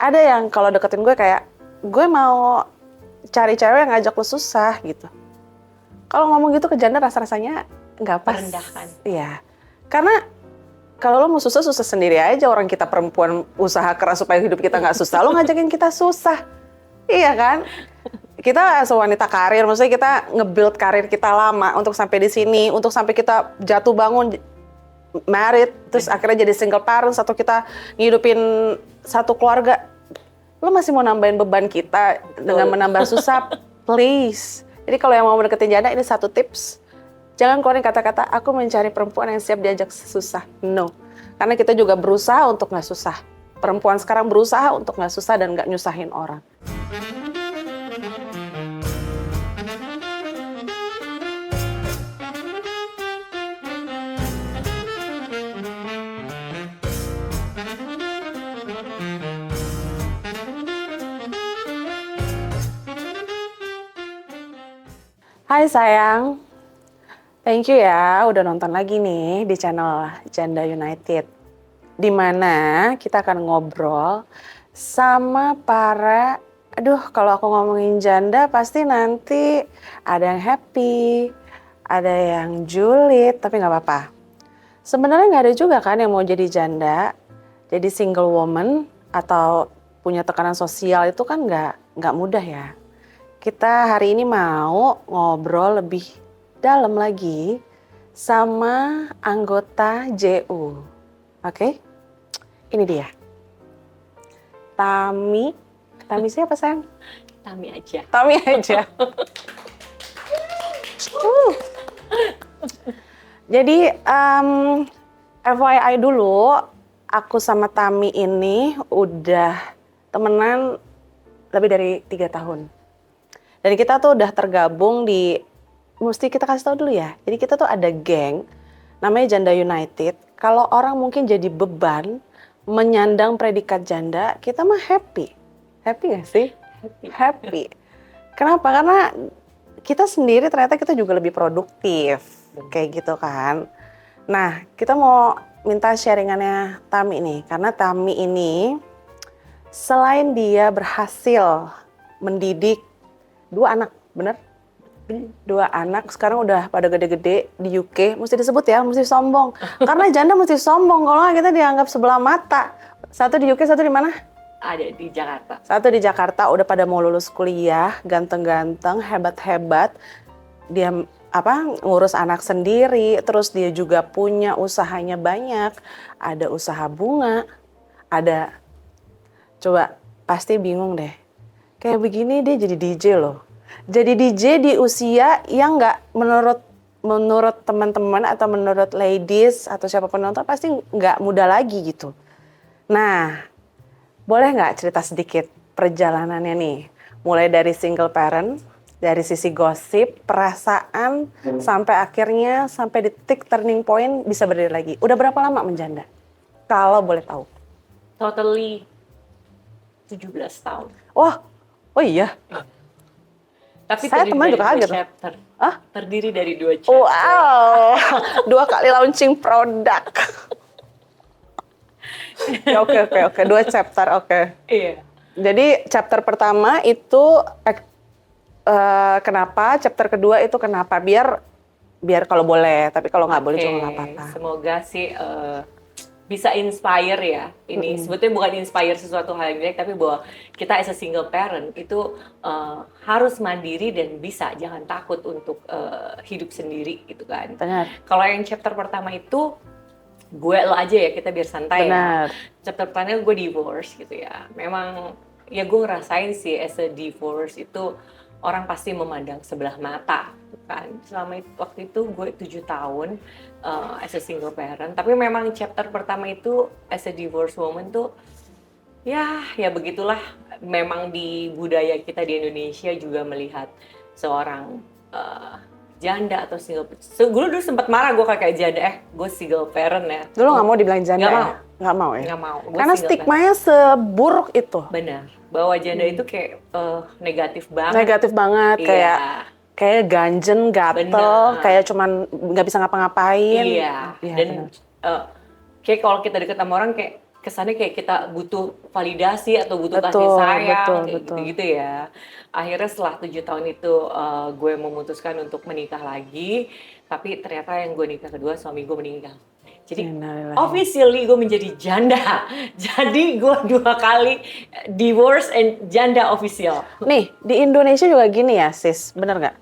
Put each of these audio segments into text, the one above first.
ada yang kalau deketin gue kayak, gue mau cari cewek yang ngajak lo susah gitu. Kalau ngomong gitu ke janda rasa-rasanya nggak pas. Merendahkan. Iya, karena kalau lo mau susah sendiri aja. Orang kita perempuan usaha keras supaya hidup kita nggak susah, lo ngajakin kita susah. Iya kan? Kita sewanita karir, maksudnya kita nge-build karir kita lama untuk sampai di sini, untuk sampai kita jatuh bangun married, terus akhirnya jadi single parents, atau kita ngidupin satu keluarga. Lo masih mau nambahin beban kita dengan menambah susah? Please. Jadi kalau yang mau deketin janda, ini satu tips. Jangan keluarin kata-kata, aku mencari perempuan yang siap diajak susah. No. Karena kita juga berusaha untuk nggak susah. Perempuan sekarang berusaha untuk nggak susah dan nggak nyusahin orang. Hai sayang, thank you ya udah nonton lagi nih di channel Janda United. Dimana kita akan ngobrol sama para, kalau aku ngomongin janda pasti nanti ada yang happy, ada yang julid, tapi nggak apa-apa. Sebenarnya nggak ada juga kan yang mau jadi janda, jadi single woman atau punya tekanan sosial itu kan nggak mudah ya. Kita hari ini mau ngobrol lebih dalam lagi sama anggota JU. Oke? Ini dia. Tami siapa sayang? Tami aja. Tami aja. Jadi FYI dulu, aku sama Tami ini udah temenan lebih dari 3 tahun. Dan kita tuh udah tergabung mesti kita kasih tahu dulu ya. Jadi kita tuh ada geng, namanya Janda United. Kalau orang mungkin jadi beban, menyandang predikat janda, kita mah happy. Happy gak sih? Happy. Kenapa? Karena kita sendiri ternyata kita juga lebih produktif. Kayak gitu kan. Nah, kita mau minta sharingannya Tami nih. Karena Tami ini, selain dia berhasil mendidik 2 anak, bener? 2 anak, sekarang udah pada gede-gede di UK. Mesti disebut ya, mesti sombong. Karena janda mesti sombong, kalau nggak kita dianggap sebelah mata. Satu di UK, satu di mana? Ada di Jakarta. Satu di Jakarta, udah pada mau lulus kuliah, ganteng-ganteng, hebat-hebat. Dia ngurus anak sendiri, terus dia juga punya usahanya banyak. Ada usaha bunga, coba pasti bingung deh. Kayak begini dia jadi DJ loh. Jadi DJ di usia yang nggak menurut teman-teman atau menurut ladies atau siapapun nonton pasti nggak muda lagi gitu. Nah, boleh nggak cerita sedikit perjalanannya nih? Mulai dari single parent, dari sisi gosip, perasaan, sampai akhirnya sampai di titik turning point bisa berdiri lagi. Udah berapa lama menjanda? Kalau boleh tahu. Totally 17 tahun. Oh iya. Tapi saya teman juga kaget. Chapter. Terdiri dari 2 chapter. Wow, 2 kali launching produk. Ya, oke. 2 chapter, oke. Iya. Jadi chapter pertama itu kenapa, chapter kedua itu kenapa? Biar kalau boleh, tapi kalau nggak boleh juga nggak apa-apa. Semoga sih bisa inspire ya. Ini sebetulnya bukan inspire sesuatu hal yang jelek, tapi bahwa kita as a single parent itu harus mandiri dan bisa, jangan takut untuk hidup sendiri gitu kan. Benar. Kalau yang chapter pertama itu gue lo aja ya, kita biar santai. Benar. Ya. Chapter pertama gue divorce gitu ya. Memang ya gue ngerasain sih as a divorce itu orang pasti memandang sebelah mata kan. Selama waktu itu gue 7 tahun as a single parent, tapi memang chapter pertama itu as a divorce woman tuh ya begitulah. Memang di budaya kita di Indonesia juga melihat seorang janda atau single. Dulu sempat marah gue kayak janda, gue single parent ya. Dulu nggak mau dibilang janda. Nggak mau ya. Nggak mau. Karena stigmanya seburuk itu. Benar. Bahwa janda itu kayak negatif banget. Negatif banget, iya. kayak ganjen, gatel, kayak cuman nggak bisa ngapa-ngapain. Iya. Dan kayak kalau kita deket sama orang kayak kesannya kayak kita butuh validasi atau butuh kasih Betul, sayang betul, kayak betul. gitu-gitu ya. Akhirnya setelah 7 tahun itu gue memutuskan untuk menikah lagi, tapi ternyata yang gue nikah kedua suami gue meninggal. Jadi Innalillahi. officially gue menjadi janda. Jadi gue 2 kali divorce and janda official. Nih, di Indonesia juga gini ya, sis. Bener nggak?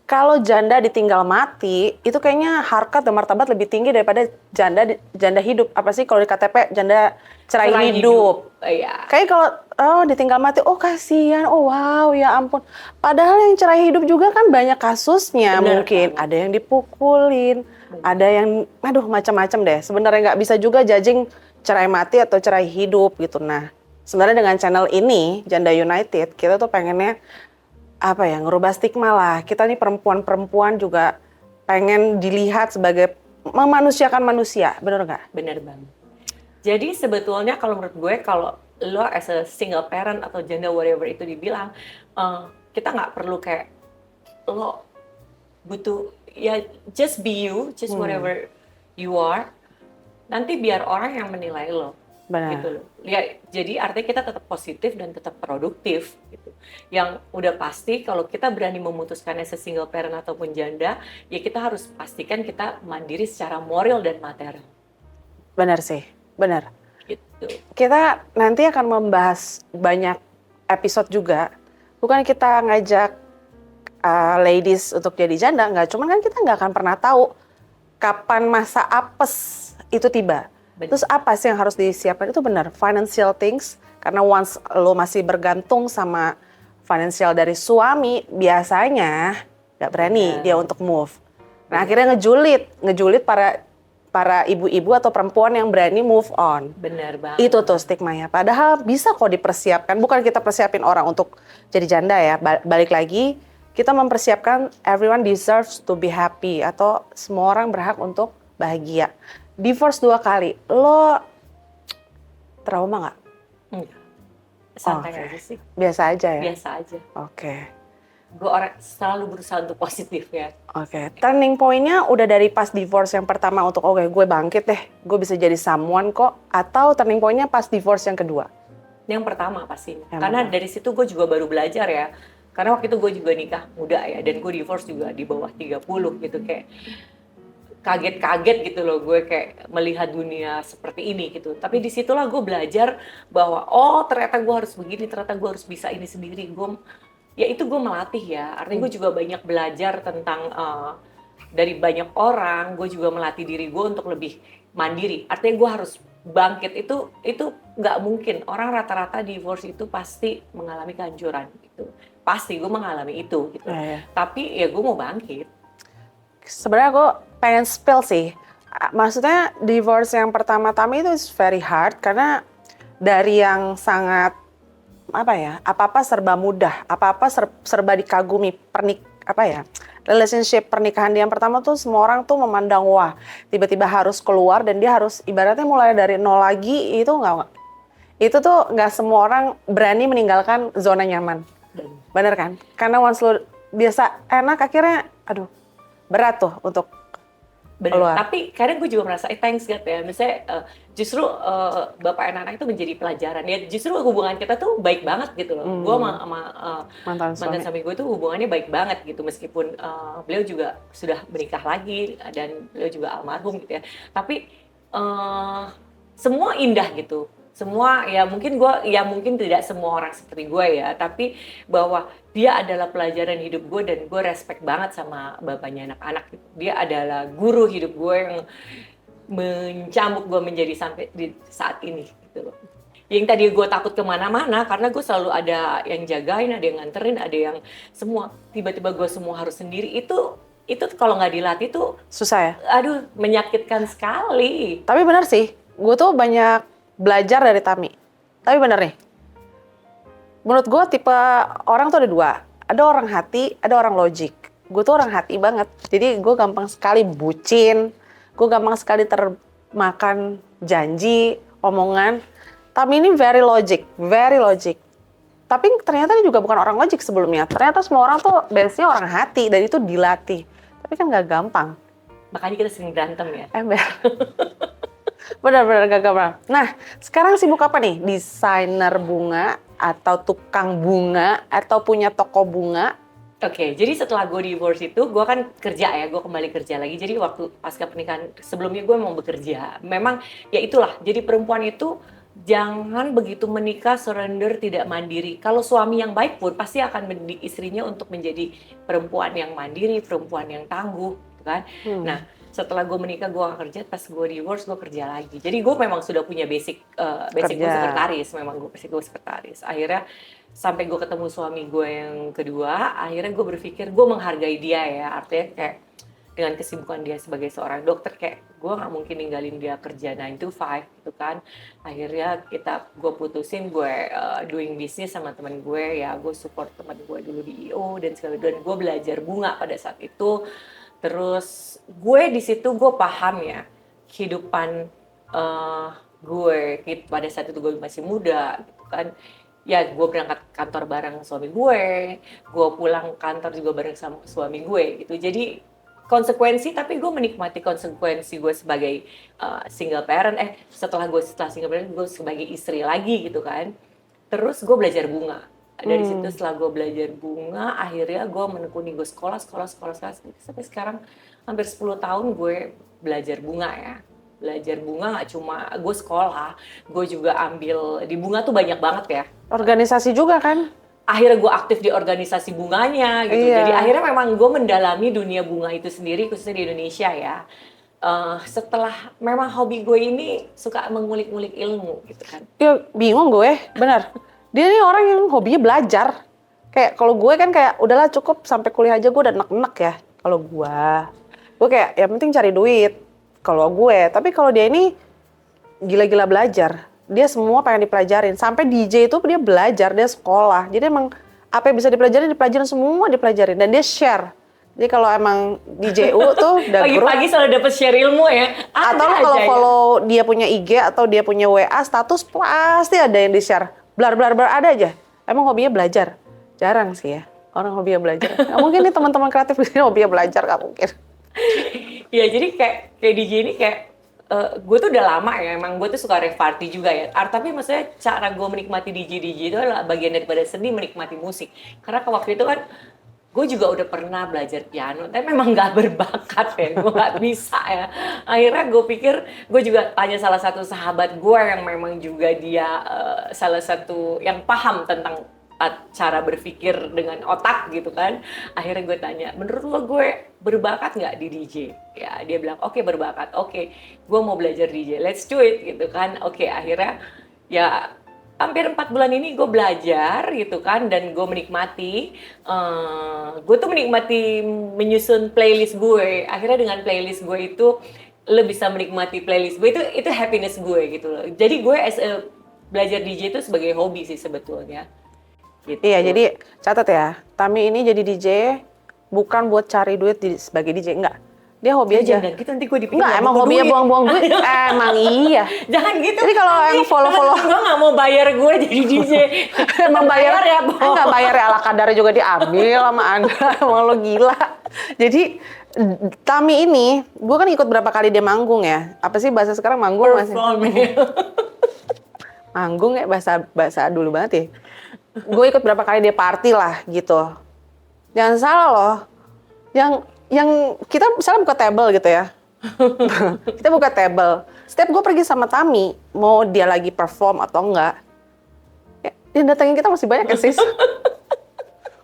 Kalau janda ditinggal mati, itu kayaknya harkat dan martabat lebih tinggi daripada janda hidup. Apa sih kalau di KTP janda cerai hidup? Iya. Kayak kalau ditinggal mati, oh kasihan, oh wow, ya ampun. Padahal yang cerai hidup juga kan banyak kasusnya. Bener Mungkin banget. ada yang dipukulin, ada yang, aduh macam-macam deh. Sebenarnya nggak bisa juga judging cerai mati atau cerai hidup gitu. Nah, sebenarnya dengan channel ini, Janda United, kita tuh pengennya apa ya, ngerubah stigma lah. Kita nih perempuan-perempuan juga pengen dilihat sebagai memanusiakan manusia, bener nggak? Bener banget. Jadi sebetulnya kalau menurut gue, kalau lo as a single parent atau janda whatever itu dibilang, kita nggak perlu kayak lo butuh ya just be you, just whatever you are. Nanti biar orang yang menilai lo. Benar. Gitu loh. Ya, jadi artinya kita tetap positif dan tetap produktif gitu. Yang udah pasti kalau kita berani memutuskan as a single parent ataupun janda, ya kita harus pastikan kita mandiri secara moral dan material. Benar sih, benar. Gitu. Kita nanti akan membahas banyak episode juga. Bukan kita ngajak ladies untuk jadi janda, nggak. Cuman kan kita nggak akan pernah tahu kapan masa apes itu tiba. Benar. Terus apa sih yang harus disiapkan? Itu benar, financial things. Karena once lo masih bergantung sama financial dari suami, biasanya nggak berani dia untuk move. Nah akhirnya ngejulit para ibu-ibu atau perempuan yang berani move on. Benar banget. Itu tuh stigmanya. Padahal bisa kok dipersiapkan. Bukan kita persiapin orang untuk jadi janda ya. Balik lagi, kita mempersiapkan everyone deserves to be happy. Atau semua orang berhak untuk bahagia. Divorce 2 kali. Lo trauma nggak? Enggak. Santai Oke. aja sih. Biasa aja ya? Biasa aja. Oke. Gue orang selalu berusaha untuk positif ya. Oke. Turning point-nya udah dari pas divorce yang pertama untuk oke gue bangkit deh. Gue bisa jadi someone kok. Atau turning point-nya pas divorce yang kedua? Yang pertama pastinya. Yang Karena pertama. dari situ gue juga baru belajar ya. Karena waktu itu gue juga nikah muda ya. Dan gue divorce juga di bawah 30 gitu. Kayak kaget-kaget gitu loh gue kayak melihat dunia seperti ini gitu. Tapi disitulah gue belajar bahwa oh ternyata gue harus begini, ternyata gue harus bisa ini sendiri. Ya itu gue melatih ya. Artinya gue juga banyak belajar tentang dari banyak orang. Gue juga melatih diri gue untuk lebih mandiri. Artinya gue harus bangkit. Itu nggak mungkin. Orang rata-rata divorce itu pasti mengalami kehancuran gitu. Pasti gue mengalami itu gitu. Ya. Tapi ya gue mau bangkit. Sebenarnya gue pengen spill sih. Maksudnya divorce yang pertama-tama itu is very hard karena dari yang sangat apa-apa serba mudah, apa-apa serba dikagumi, relationship pernikahan dia yang pertama tuh semua orang tuh memandang wah, tiba-tiba harus keluar dan dia harus ibaratnya mulai dari nol lagi, itu nggak semua orang berani meninggalkan zona nyaman. Bener kan? Karena once lo biasa enak akhirnya aduh berat tuh untuk Bener. keluar. Tapi kadang gue juga merasa thanks God ya. Misalnya justru bapak dan anak itu menjadi pelajaran. Ya justru hubungan kita tuh baik banget gitu loh. Gue sama mantan suami gue tuh hubungannya baik banget gitu. Meskipun beliau juga sudah menikah lagi dan beliau juga almarhum gitu ya. Tapi semua indah gitu. Semua ya mungkin tidak semua orang seperti gue ya, tapi bahwa dia adalah pelajaran hidup gue dan gue respect banget sama bapaknya anak-anak gitu. Dia adalah guru hidup gue yang mencambuk gue menjadi sampai di saat ini gitu loh. Yang tadi gue takut kemana-mana karena gue selalu ada yang jagain, ada yang nganterin, ada yang semua tiba-tiba gue semua harus sendiri itu kalau nggak dilatih tuh susah ya. aduh menyakitkan sekali. Tapi benar sih, gue tuh banyak belajar dari Tami. Tapi bener nih, menurut gue tipe orang tuh ada 2. Ada orang hati, ada orang logik. Gue tuh orang hati banget. Jadi gue gampang sekali bucin. Gue gampang sekali termakan janji, omongan. Tami ini very logic. Tapi ternyata dia juga bukan orang logik sebelumnya. Ternyata semua orang tuh biasanya orang hati dan itu dilatih. Tapi kan gak gampang. Makanya kita sering berantem ya. Ember. Benar-benar gak gampang. Nah, sekarang sibuk apa nih? Desainer bunga atau tukang bunga atau punya toko bunga? Oke, jadi setelah gue divorce itu, gue kan kerja ya, gue kembali kerja lagi. Jadi waktu pasca pernikahan sebelumnya gue mau bekerja. Memang ya itulah, jadi perempuan itu jangan begitu menikah surrender tidak mandiri. Kalau suami yang baik pun pasti akan mendidik istrinya untuk menjadi perempuan yang mandiri, perempuan yang tangguh, gitu kan. Nah, setelah gue menikah, gue gak kerja, pas gue divorce, gue kerja lagi. Jadi gue memang sudah punya basic gue Kerja. sekretaris, memang gue basic gue sekretaris. Akhirnya sampai gue ketemu suami gue yang kedua, akhirnya gue berpikir gue menghargai dia ya, artinya kayak dengan kesibukan dia sebagai seorang dokter, kayak gue nggak mungkin ninggalin dia kerja 9 to 5 gitu kan. Akhirnya gue putusin, gue doing bisnis sama teman gue ya, gue support teman gue dulu di IO dan segala, dan gue belajar bunga pada saat itu. Terus gue di situ gue paham ya kehidupan gue pada saat itu gue masih muda gitu kan. Ya gue berangkat kantor bareng suami gue pulang kantor juga bareng sama suami gue gitu. Jadi konsekuensi, tapi gue menikmati konsekuensi gue sebagai single parent. Setelah single parent, gue sebagai istri lagi gitu kan. Terus gue belajar bunga. Dari situ setelah gue belajar bunga, akhirnya gue menekuni, gue sekolah sampai sekarang hampir 10 tahun gue belajar bunga ya. Belajar bunga nggak cuma gue sekolah, gue juga ambil di bunga tuh banyak banget ya. Organisasi juga kan? Akhirnya gue aktif di organisasi bunganya gitu. Iya. Jadi akhirnya memang gue mendalami dunia bunga itu sendiri, khususnya di Indonesia ya. Setelah memang hobi gue ini suka mengulik-ngulik ilmu gitu kan. Ya bingung gue, benar. Dia nih orang yang hobinya belajar. Kayak kalau gue kan kayak udahlah cukup sampai kuliah aja gue udah enek-enek ya. Kalau gue kayak yang penting cari duit. Kalau gue, tapi kalau dia ini gila-gila belajar. Dia semua pengen dipelajarin. Sampai DJ itu dia belajar, dia sekolah. Jadi emang apa yang bisa dipelajarin semua dipelajarin. Dan dia share. Jadi kalau emang DJU tuh udah grup. Pagi-pagi selalu dapat share ilmu ya. Atau lo kalau follow dia punya IG atau dia punya WA status pasti ada yang di-share. Blar ada aja. Emang hobinya belajar. Jarang sih ya orang hobinya belajar. Nggak mungkin nih teman-teman kreatif di sini hobinya belajar, nggak mungkin. Ya jadi kayak DJ ini kayak gue tuh udah lama ya, emang gue tuh suka rave party juga ya. Tapi maksudnya cara gue menikmati DJ itu adalah bagian daripada seni menikmati musik. Karena ke waktu itu kan gue juga udah pernah belajar piano, tapi memang nggak berbakat ya, gue nggak bisa ya. Akhirnya gue pikir, gue juga tanya salah satu sahabat gue yang memang juga dia salah satu yang paham tentang cara berpikir dengan otak gitu kan. Akhirnya gue tanya, menurut lo gue berbakat nggak di DJ? Ya dia bilang, oke, berbakat, oke, gue mau belajar DJ, let's do it gitu kan. Oke, akhirnya ya hampir 4 bulan ini gue belajar gitu kan, dan gue menikmati, gue tuh menikmati menyusun playlist gue. Akhirnya dengan playlist gue itu lo bisa menikmati playlist gue, itu happiness gue gitu loh. Jadi gue belajar DJ itu sebagai hobi sih sebetulnya. Gitu. Iya, jadi catat ya, Tami ini jadi DJ bukan buat cari duit sebagai DJ, enggak. Dia hobi aja. Jangan gitu, nanti gue dipikir enggak, emang hobinya buang-buang duit. Emang iya. Jangan gitu. Jadi kalau yang follow-follow, gue nggak mau bayar gue jadi DJ. emang bayar ya, enggak bayar ya, ala kadarnya juga diambil sama Anda. Emang lo gila. Jadi Tami ini, gue kan ikut berapa kali dia manggung ya. Apa sih bahasa sekarang manggung masih? Manggung ya, bahasa dulu banget ya. Gue ikut berapa kali dia party lah gitu. Jangan salah loh. Yang kita misalnya buka table gitu ya. Kita buka table. Setiap gue pergi sama Tami, mau dia lagi perform atau enggak, ya, yang datengin kita masih banyak ya sis.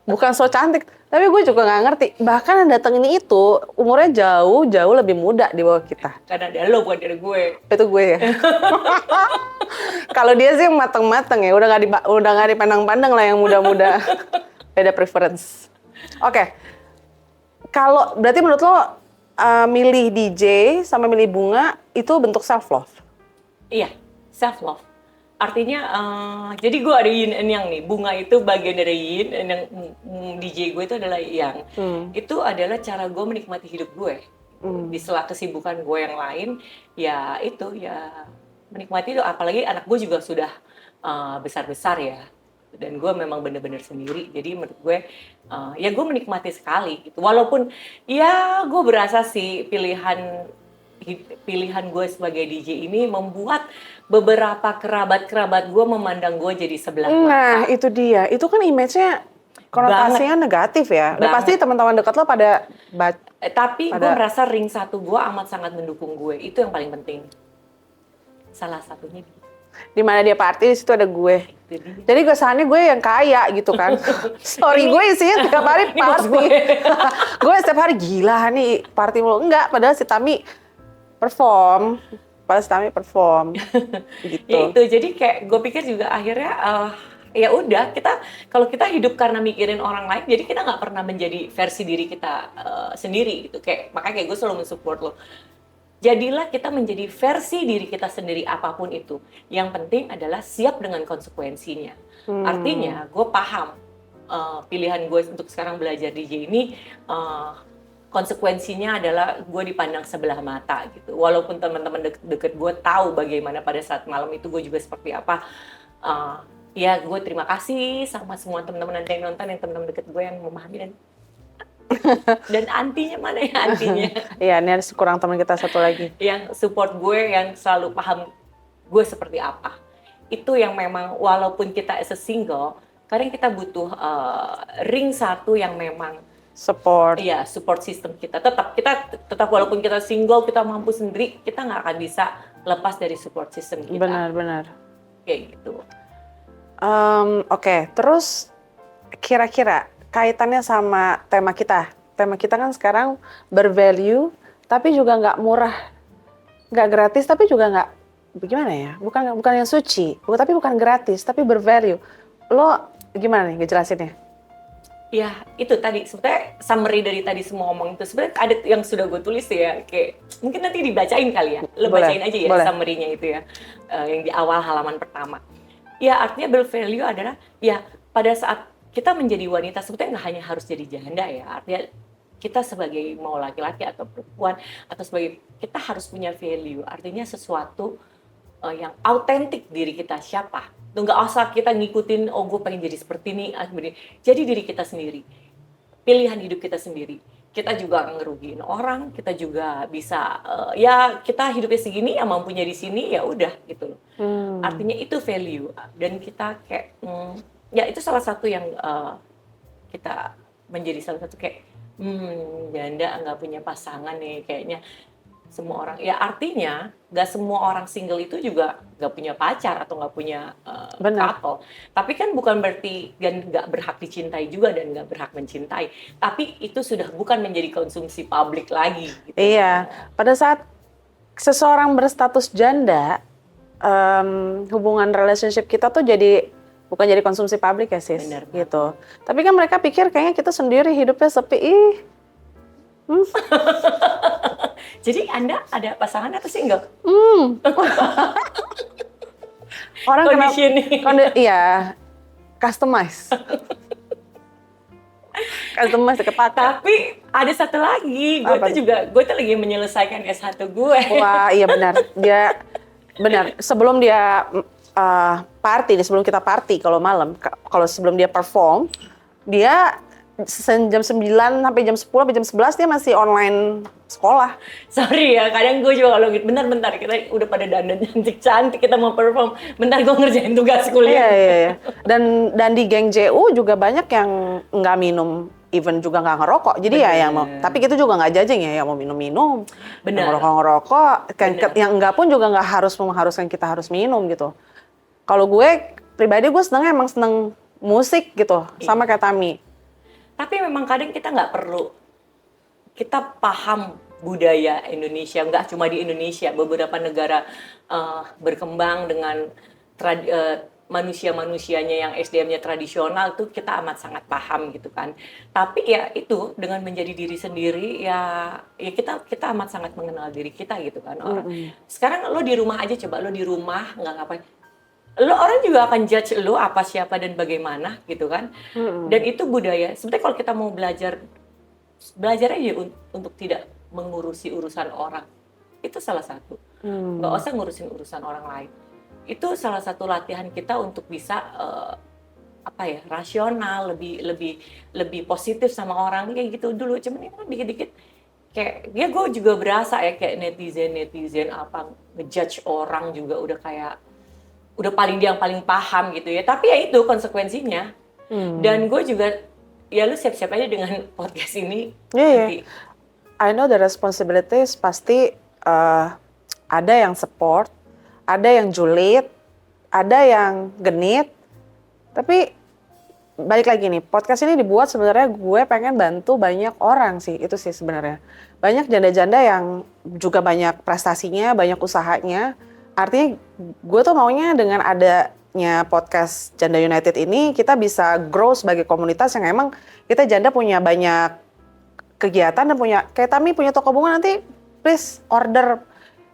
Bukan so cantik, tapi gue juga nggak ngerti. Bahkan yang datengin itu umurnya jauh lebih muda di bawah kita. Karena ada lo, bukan dari gue. Itu gue ya. Kalau dia sih mateng-mateng ya, udah nggak dipandang-pandang lah yang muda-muda. Beda preference. Oke. Kalau berarti menurut lo milih DJ sama milih bunga itu bentuk self love? Iya, self love. Artinya, jadi gue ada yin and yang nih. Bunga itu bagian dari yin, and yang DJ gue itu adalah yang. Itu adalah cara gue menikmati hidup gue. Di sela kesibukan gue yang lain, ya itu ya menikmati itu. Apalagi anak gue juga sudah besar-besar ya. Dan gue memang bener-bener sendiri, jadi menurut gue ya gue menikmati sekali gitu. Walaupun ya gue berasa sih pilihan pilihan gue sebagai DJ ini membuat beberapa kerabat-kerabat gue memandang gue jadi sebelah Nah, mata. itu dia. Itu kan image-nya konotasinya negatif ya. Udah pasti teman-teman dekat lo pada Tapi gue merasa ring satu gue amat sangat mendukung gue. Itu yang paling penting. Salah satunya di mana dia party, di situ ada gue. itu dia. Jadi kesannya gue yang kaya gitu kan. Story gue isinya tiap hari Ini bos party. gue. Gue setiap hari gila nih party mulu. Enggak, padahal si Tami perform. Gitu. Ya itu, jadi kayak gue pikir juga akhirnya ya udah kita kalau kita hidup karena mikirin orang lain, jadi kita nggak pernah menjadi versi diri kita sendiri gitu. Kayak makanya kayak gue selalu mensupport lo. Jadilah kita menjadi versi diri kita sendiri apapun itu. Yang penting adalah siap dengan konsekuensinya. Artinya gue paham pilihan gue untuk sekarang belajar DJ ini konsekuensinya adalah gue dipandang sebelah mata gitu. Walaupun teman-teman deket gue tahu bagaimana pada saat malam itu gue juga seperti apa. Ya gue terima kasih sama semua teman-teman yang nonton, yang teman-teman deket gue yang memahami dan antinya mana ya antinya? Iya, ini ada kurang teman kita satu lagi. Yang support gue, yang selalu paham gue seperti apa. Itu yang memang walaupun kita as a single, kadang kita butuh ring satu yang memang Support. Iya, support system kita. Tetap walaupun kita single, kita mampu sendiri, kita nggak akan bisa lepas dari support system kita. Benar. Kayak gitu. Oke, terus kira-kira kaitannya sama tema kita. Tema kita kan sekarang bervalue, tapi juga nggak murah, nggak gratis, tapi juga nggak gimana ya? Bukan yang suci, tapi bukan gratis, tapi bervalue. Lo gimana nih ngejelasinnya? Ya, itu tadi sebetulnya summary dari tadi semua ngomong itu sebenarnya ada yang sudah gue tulis ya, kayak mungkin nanti dibacain kali ya. Lo bacain aja ya summary-nya itu ya, yang di awal halaman pertama. Ya, artinya bervalue adalah ya pada saat kita menjadi wanita sebetulnya nggak hanya harus jadi janda ya, artinya kita sebagai mau laki-laki atau perempuan atau sebagai kita harus punya value, artinya sesuatu yang autentik diri kita siapa. Nggak usah kita ngikutin, oh gue pengen jadi seperti ini, jadi diri kita sendiri, pilihan hidup kita sendiri. Kita juga akan ngerugiin orang, kita juga bisa ya kita hidupnya segini, ya mampunya di sini ya udah gitu loh. Artinya itu value dan kita kayak ya itu salah satu yang kita menjadi salah satu kayak janda nggak punya pasangan nih kayaknya. Semua orang, ya artinya nggak semua orang single itu juga nggak punya pacar atau nggak punya couple. Tapi kan bukan berarti nggak berhak dicintai juga dan nggak berhak mencintai. Tapi itu sudah bukan menjadi konsumsi publik lagi. Gitu. Iya, pada saat seseorang berstatus janda, hubungan relationship kita tuh bukan jadi konsumsi publik ya sis, benar, gitu. Tapi kan mereka pikir kayaknya kita sendiri hidupnya sepi. Jadi Anda ada pasangan atau single? Orang Conditioning. Iya, customize kepakai. Tapi ada satu lagi, gue tuh lagi menyelesaikan S1 gue. Wah, iya benar. Benar. Sebelum dia sebelum kita party kalau malam, kalau sebelum dia perform, dia jam 9 sampai jam 10 sampai jam 11 dia masih online sekolah. Sorry ya, kadang gue juga kalau gitu, bentar kita udah pada dandan cantik-cantik, kita mau perform, bentar gue ngerjain tugas kuliah. Iya. Dan di geng JU juga banyak yang nggak minum, even juga nggak ngerokok. Jadi ya yang mau, tapi kita juga nggak judging ya, yang mau minum-minum, yang ngerokok, yang enggak pun juga nggak harus mengharuskan kita harus minum gitu. Kalau gue pribadi gue emang seneng musik gitu, sama kayak Tami. Tapi memang kadang kita nggak perlu, kita paham budaya Indonesia, nggak cuma di Indonesia, beberapa negara berkembang dengan manusia-manusianya yang SDM-nya tradisional tuh kita amat sangat paham gitu kan. Tapi ya itu dengan menjadi diri sendiri ya kita amat sangat mengenal diri kita gitu kan. Sekarang lo di rumah aja, coba lo di rumah nggak ngapain. Orang juga akan judge lo apa, siapa, dan bagaimana gitu kan. Dan itu budaya. Sebenarnya kalau kita mau belajar aja untuk tidak mengurusi urusan orang. Itu salah satu. Nggak usah ngurusin urusan orang lain. Itu salah satu latihan kita untuk bisa rasional, lebih positif sama orang kayak gitu dulu. Cuman ini kan dikit-dikit kayak ya gue juga berasa ya kayak netizen apa ngejudge orang juga udah kayak udah yang paling paham gitu ya, tapi ya itu konsekuensinya. Dan gue juga ya lu siap-siap aja dengan podcast ini Iya. nanti. I know the responsibilities pasti ada yang support, ada yang julid, ada yang genit. Tapi balik lagi nih, podcast ini dibuat sebenarnya gue pengen bantu banyak orang sih, itu sih sebenarnya. Banyak janda-janda yang juga banyak prestasinya, banyak usahanya. Artinya gue tuh maunya dengan adanya podcast Janda United ini kita bisa grow sebagai komunitas yang emang kita janda punya banyak kegiatan dan punya kayak Tami punya toko bunga nanti please order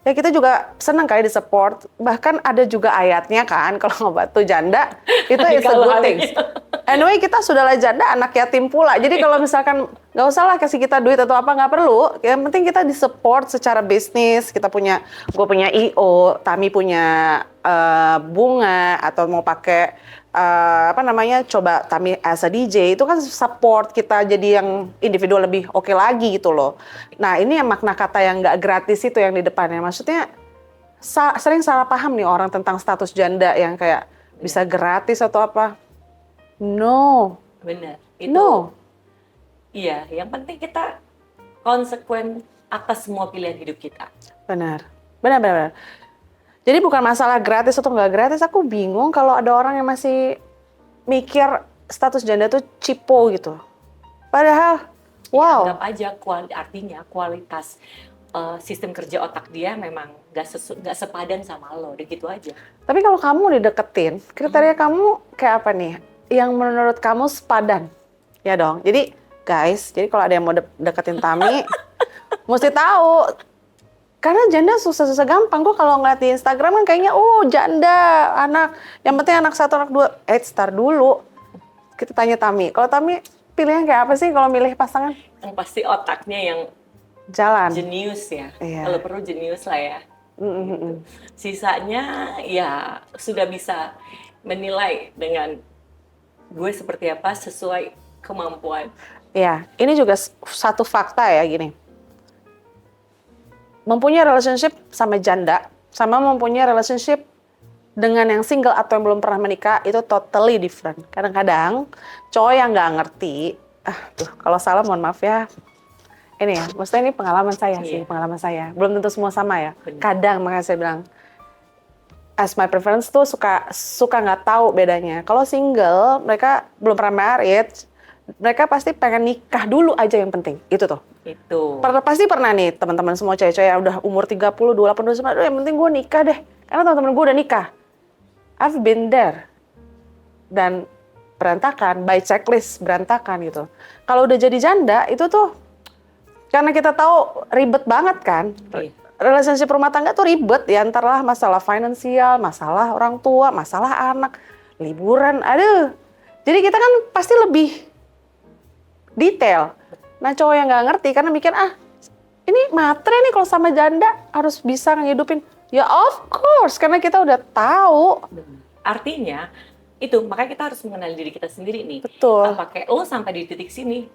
ya kita juga senang kali di support, bahkan ada juga ayatnya kan kalau ngebantu janda itu is a good thing. Anyway kita sudahlah janda anak yatim pula, jadi kalau misalkan nggak usah lah kasih kita duit atau apa, nggak perlu, yang penting kita di support secara bisnis. Kita punya, gue punya IO, Tami punya bunga atau mau pakai apa namanya, coba Tami as a DJ, itu kan support kita jadi yang individual lebih oke lagi gitu loh. Nah ini yang makna kata yang nggak gratis itu yang di depannya, maksudnya sering salah paham nih orang tentang status janda yang kayak bisa gratis atau apa. No. Benar. Itu. No. Iya, yang penting kita konsekuen atas semua pilihan hidup kita. Benar. Benar. Jadi bukan masalah gratis atau nggak gratis, aku bingung kalau ada orang yang masih mikir status janda tuh cipo gitu. Padahal, wow. Anggap aja artinya kualitas sistem kerja otak dia memang nggak sepadan sama lo, udah gitu aja. Tapi kalau kamu dideketin, kriteria kamu kayak apa nih? Yang menurut kamu sepadan? Ya dong. Jadi guys, jadi kalau ada yang mau deketin Tami, mesti tahu. Karena janda susah-susah gampang. Gue kalau ngeliat di Instagram kan kayaknya, janda, anak. Yang penting anak 1, anak 2. Start dulu. Kita tanya Tami. Kalau Tami pilihnya kayak apa sih kalau milih pasangan? Yang pasti otaknya yang jalan. Jenius ya. Iya. Kalau perlu jenius lah ya. Gitu. Sisanya ya sudah bisa menilai dengan gue seperti apa sesuai kemampuan. Ya, ini juga satu fakta ya gini. Mempunyai relationship sama janda, sama mempunyai relationship dengan yang single atau yang belum pernah menikah itu totally different. Kadang-kadang cowok yang nggak ngerti, kalau salah mohon maaf ya. Ini ya, maksudnya ini pengalaman saya sih, pengalaman saya. Belum tentu semua sama ya. Benar. Kadang makanya saya bilang, as my preference tuh suka nggak tahu bedanya. Kalau single, mereka belum pernah married, mereka pasti pengen nikah dulu aja yang penting. Itu tuh. Itu. Pasti pernah nih teman-teman semua cewek-cewek yang udah umur 30, 28, 29, yang penting gue nikah deh. Karena teman-teman gue udah nikah. I've been there. Dan berantakan, by checklist berantakan gitu. Kalau udah jadi janda, itu tuh karena kita tahu ribet banget kan. Iya. Relationship rumah tangga tuh ribet ya, antara masalah finansial, masalah orang tua, masalah anak, liburan, aduh. Jadi kita kan pasti lebih detail. Nah cowok yang nggak ngerti karena mikir ini matre nih kalau sama janda harus bisa ngehidupin. Ya of course, karena kita udah tahu. Artinya itu makanya kita harus mengenali diri kita sendiri nih. Betul. Pakai lo sampai di titik sini,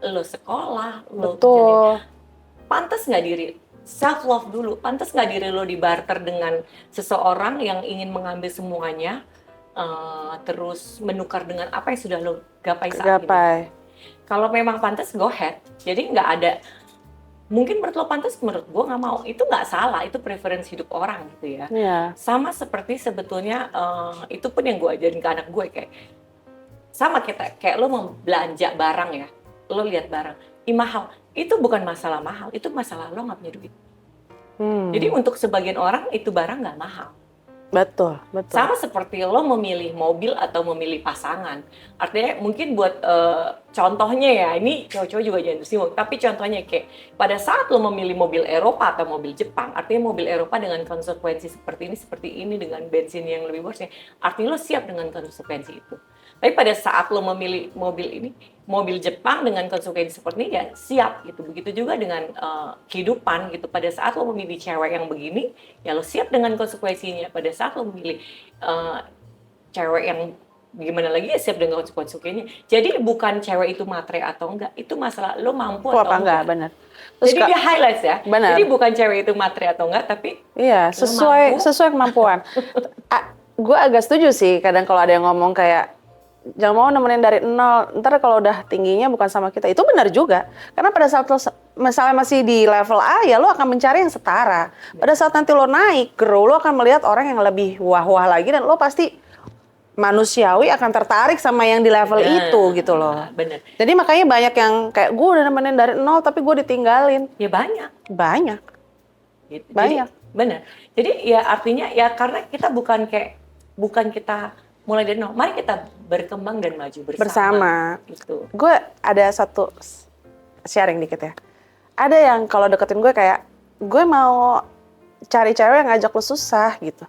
lo sekolah, lo Betul. pantas nggak diri self love dulu, pantas nggak diri lo dibarter dengan seseorang yang ingin mengambil semuanya, terus menukar dengan apa yang sudah lo gapai saat ini. Kalau memang pantas, go ahead. Jadi nggak ada, mungkin menurut lo pantas, menurut gue nggak mau. Itu nggak salah, itu preferensi hidup orang gitu ya. Yeah. Sama seperti sebetulnya, itu pun yang gue ajarin ke anak gue kayak, sama kayak lo mau belanja barang ya, lo lihat barang, mahal. Itu bukan masalah mahal, itu masalah lo nggak punya duit. Jadi untuk sebagian orang itu barang nggak mahal. Betul. Sama seperti lo memilih mobil atau memilih pasangan. Artinya mungkin buat contohnya ya, ini cowok-cowok juga jangan tersinggung, tapi contohnya kayak pada saat lo memilih mobil Eropa atau mobil Jepang, artinya mobil Eropa dengan konsekuensi seperti ini dengan bensin yang lebih boros, artinya lo siap dengan konsekuensi itu. Tapi pada saat lo memilih mobil Jepang dengan konsekuensi seperti ini, ya siap gitu. Begitu juga dengan kehidupan gitu. Pada saat lo memilih cewek yang begini, ya lo siap dengan konsekuensinya. Pada saat lo memilih cewek yang gimana lagi ya siap dengan konsekuensinya. Jadi bukan cewek itu matre atau enggak, itu masalah lo mampu Apa atau enggak, enggak. benar. Terus Jadi dia highlights ya. benar. Jadi bukan cewek itu matre atau enggak, tapi Iya, lo mampu. sesuai kemampuan. Gue agak setuju sih kadang kalau ada yang ngomong kayak jangan mau nemenin dari nol, ntar kalau udah tingginya bukan sama kita. Itu benar juga. Karena pada saat lo misalnya masih di level A, ya lo akan mencari yang setara. Pada saat nanti lo naik, grow, lo akan melihat orang yang lebih wah-wah lagi dan lo pasti manusiawi akan tertarik sama yang di level itu gitu loh. Bener. Jadi makanya banyak yang kayak gue udah nemenin dari nol tapi gue ditinggalin. Ya banyak. Banyak. Gitu. Banyak. Jadi, bener. Jadi ya artinya ya karena kita bukan kita mulai dari nol. Mari kita berkembang dan maju bersama. Gitu. Gue ada satu sharing dikit ya. Ada yang kalau deketin gue kayak gue mau cari cewek yang ngajak lo susah gitu.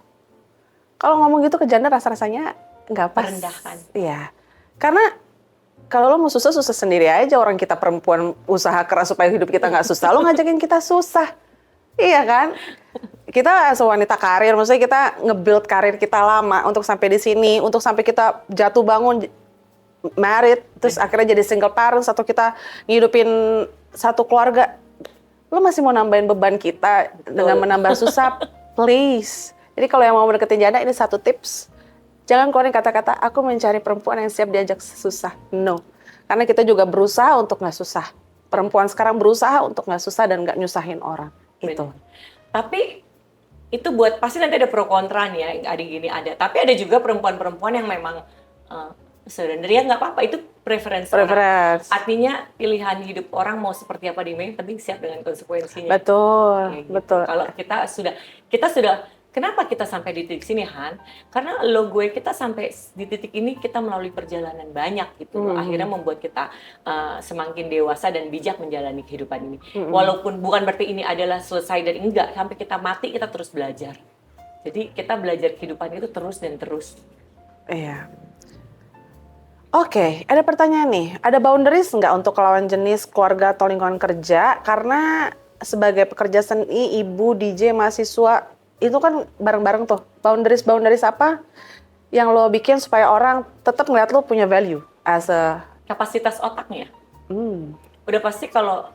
Kalau ngomong gitu ke janda rasa-rasanya nggak pas. Merendahkan. Iya. Karena kalau lo mau susah sendiri aja. Orang kita perempuan usaha keras supaya hidup kita nggak susah. Lo ngajakin kita susah. Iya kan? Kita sewanita karir, maksudnya kita nge-build karir kita lama untuk sampai di sini, untuk sampai kita jatuh bangun, married, terus akhirnya jadi single parents, atau kita ngidupin satu keluarga. Lo masih mau nambahin beban kita dengan menambah susah? Please. Jadi kalau yang mau deketin janda, ini satu tips. Jangan keluarin kata-kata, aku mencari perempuan yang siap diajak susah. No. Karena kita juga berusaha untuk nggak susah. Perempuan sekarang berusaha untuk nggak susah dan nggak nyusahin orang. Itu. Tapi itu buat pasti nanti ada pro kontra nih ya, ada gini ada. Tapi ada juga perempuan-perempuan yang memang sebenarnya nggak apa-apa, itu preferensi orang. Artinya pilihan hidup orang mau seperti apa di mana, tapi siap dengan konsekuensinya. Betul, gitu. betul. Kalau kita sudah kenapa kita sampai di titik sini Han? Karena kita sampai di titik ini kita melalui perjalanan banyak gitu. Akhirnya membuat kita semakin dewasa dan bijak menjalani kehidupan ini. Walaupun bukan berarti ini adalah selesai dan enggak, sampai kita mati kita terus belajar. Jadi kita belajar kehidupan itu terus dan terus. Iya. Oke, ada pertanyaan nih. Ada boundaries nggak untuk lawan jenis, keluarga atau lingkungan kerja? Karena sebagai pekerja seni, ibu, DJ, mahasiswa, itu kan bareng-bareng tuh. Boundaries apa yang lo bikin supaya orang tetap ngeliat lo punya value as a... Kapasitas otaknya. Udah pasti kalau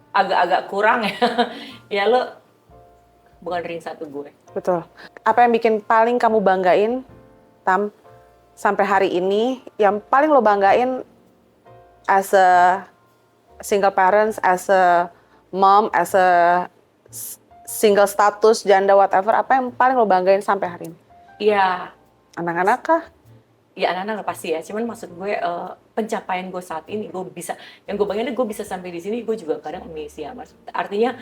agak-agak kurang ya, ya lo bukan ring satu gue. Betul. Apa yang bikin paling kamu banggain, Tam, sampai hari ini, yang paling lo banggain as a single parents, as a mom, as a single status, janda, whatever, apa yang paling lo banggain sampai hari ini? Iya. Anak-anak kah? Ya anak-anak pasti ya, cuman maksud gue pencapaian gue saat ini, gue bisa, yang gue banggain gue bisa sampai di sini, gue juga kadang amazed ya, Mas. Artinya,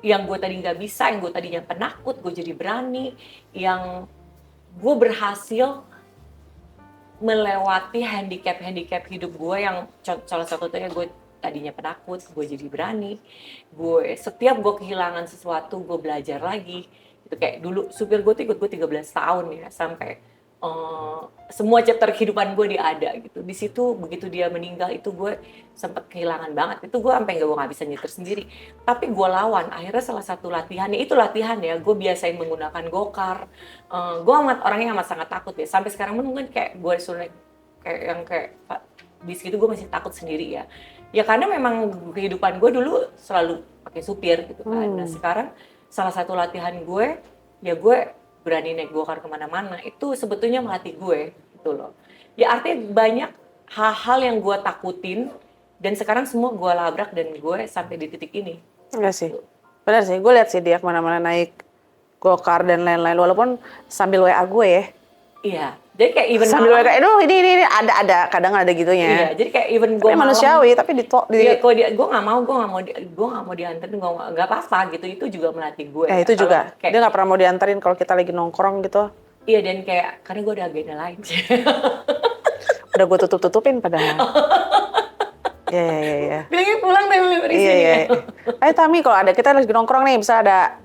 yang gue tadi nggak bisa, yang gue tadinya penakut, gue jadi berani, yang gue berhasil melewati handicap hidup gue yang salah satunya gue tadinya penakut, gue jadi berani. Setiap gue kehilangan sesuatu, gue belajar lagi. Itu kayak dulu supir gue tuh ikut gue 13 tahun ya, sampai semua chapter kehidupan gue dia ada gitu. Di situ begitu dia meninggal itu gue sempat kehilangan banget. Itu gue sampai nggak bisa nyetir sendiri. Tapi gue lawan. Akhirnya salah satu latihannya itu latihan ya. Gue biasain menggunakan gokar. Gue orangnya amat sangat takut ya. Sampai sekarang pun mungkin kayak gue sulit kayak bis gitu gue masih takut sendiri ya. Ya karena memang kehidupan gue dulu selalu pakai supir gitu kan. Nah sekarang salah satu latihan gue ya gue berani naik gokar kemana-mana, itu sebetulnya melatih gue, gitu loh. Ya artinya banyak hal-hal yang gue takutin, dan sekarang semua gue labrak dan gue sampai di titik ini. Enggak sih, benar sih, gue lihat sih dia kemana-mana naik gokar dan lain-lain, walaupun sambil WA gue ya. Iya, jadi kayak even sambil WA, ini ada, kadang ada gitunya. Iya, jadi kayak even gue manusiawi, tapi iya, kalau gue nggak mau dianterin, gue nggak apa-apa gitu, itu juga melatih gue. Itu juga, dia nggak pernah mau dianterin kalau kita lagi nongkrong gitu. Iya, dan kayak karena gue ada agenda lain. Udah gue tutupin padahal. Iya. Bilangnya pulang deh, Iya. Ayo Tami, kalau ada kita lagi nongkrong nih, bisa ada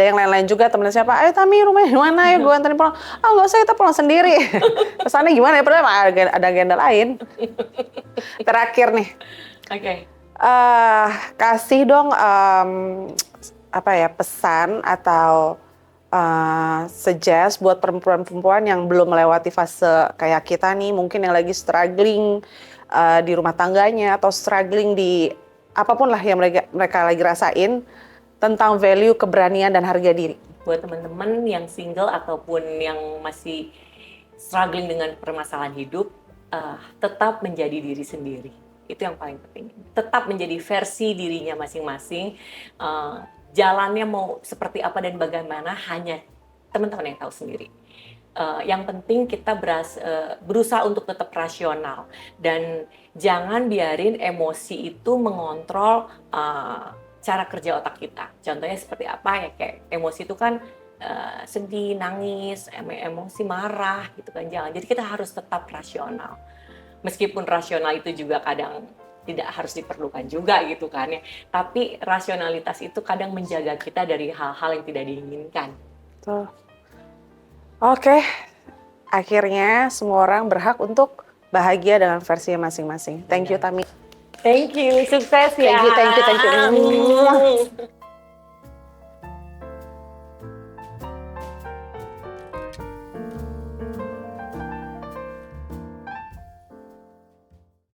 yang lain-lain juga, temen siapa, ayo Tami rumahnya di mana, ayo gue anterin pulang. Nggak usah, kita pulang sendiri. Kesannya gimana ya, padahal ada agenda lain. Terakhir nih. Oke. Kasih dong pesan atau suggest buat perempuan-perempuan yang belum melewati fase kayak kita nih, mungkin yang lagi struggling di rumah tangganya atau struggling di apapun lah yang mereka lagi rasain tentang value keberanian dan harga diri. Buat teman-teman yang single ataupun yang masih struggling dengan permasalahan hidup, tetap menjadi diri sendiri. Itu yang paling penting. Tetap menjadi versi dirinya masing-masing. Jalannya mau seperti apa dan bagaimana hanya teman-teman yang tahu sendiri. Yang penting kita berusaha untuk tetap rasional dan jangan biarin emosi itu mengontrol cara kerja otak kita. Contohnya seperti apa ya, kayak emosi itu kan sedih, nangis, emosi marah gitu kan, jangan. Jadi kita harus tetap rasional. Meskipun rasional itu juga kadang tidak harus diperlukan juga gitu kan ya. Tapi rasionalitas itu kadang menjaga kita dari hal-hal yang tidak diinginkan. Tuh. Oke, akhirnya semua orang berhak untuk bahagia dengan versinya masing-masing. Thank you, Tami. Thank you, sukses ya. Thank you.